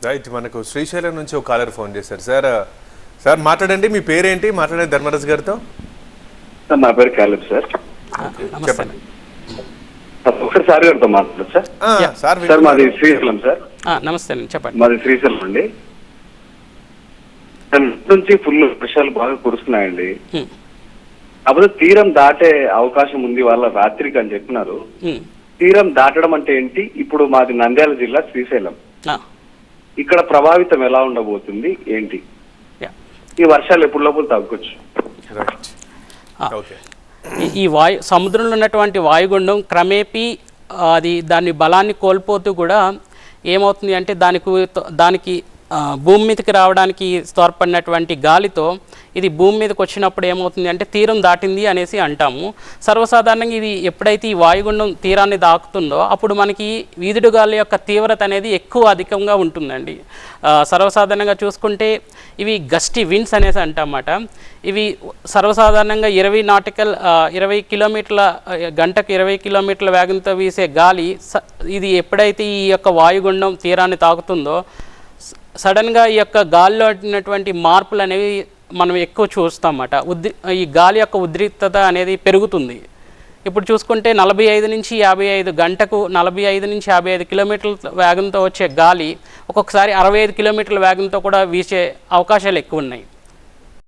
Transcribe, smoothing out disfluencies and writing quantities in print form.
Right, మనకు శ్రీశైలం నుంచి ఒక కాలర్ ఫోన్ చేశారు. సార్ సార్ మాట్లాడండి, మీ పేరేంటి? మాట్లాడండి ధర్మరాజు గారితో. నా పేరు క్యాలిబ్ సార్. చెప్పండి ఒకసారి గారితో మాట్లాడదు సార్. సార్ మాది శ్రీశైలం సార్. నమస్తే, చెప్పండి. మాది శ్రీశైలం అండి. నుంచి ఫుల్ వర్షాలు బాగా కురుస్తున్నాయండి. అప్పుడు తీరం దాటే అవకాశం ఉంది వాళ్ళ రాత్రికి అని చెప్పినారు. తీరం దాటడం అంటే ఏంటి? ఇప్పుడు మాది నంద్యాల జిల్లా శ్రీశైలం. ఇక్కడ ప్రభావితం ఎలా ఉండబోతుంది ఏంటి? ఈ వర్షాలు ఎప్పుడు లోపల తగ్గొచ్చు? ఈ సముద్రంలో ఉన్నటువంటి వాయుగుండం క్రమేపీ అది దాని బలాన్ని కోల్పోతూ కూడా ఏమవుతుంది అంటే దానికి భూమి మీదకి రావడానికి తోడ్పడినటువంటి గాలితో ఇది భూమి మీదకి వచ్చినప్పుడు ఏమవుతుంది అంటే తీరం దాటింది అనేసి అంటాము. సర్వసాధారణంగా ఇది ఎప్పుడైతే ఈ వాయుగుండం తీరాన్ని దాకుతుందో అప్పుడు మనకి వీధుడు గాలి యొక్క తీవ్రత అనేది అధికంగా ఉంటుందండి. సర్వసాధారణంగా చూసుకుంటే ఇవి గస్టీ విండ్స్ అనేసి అంటామన్నమాట. ఇవి సర్వసాధారణంగా 20 కిలోమీటర్ల గంటకు 20 కిలోమీటర్ల వేగంతో వీసే గాలి ఇది ఎప్పుడైతే ఈ యొక్క వాయుగుండం తీరాన్ని తాకుతుందో సడన్గా ఈ యొక్క గాలిలో ఉన్నటువంటి మార్పులు అనేవి మనం ఎక్కువ చూస్తామన్నమాట. ఈ గాలి యొక్క ఉద్రిక్తత అనేది పెరుగుతుంది. ఇప్పుడు చూసుకుంటే 45 నుంచి 55 గంటకు 45 నుంచి 55 కిలోమీటర్ల వేగంతో వచ్చే గాలి ఒక్కొక్కసారి 65 కిలోమీటర్ల వేగంతో కూడా వీసే అవకాశాలు ఎక్కువ ఉన్నాయి.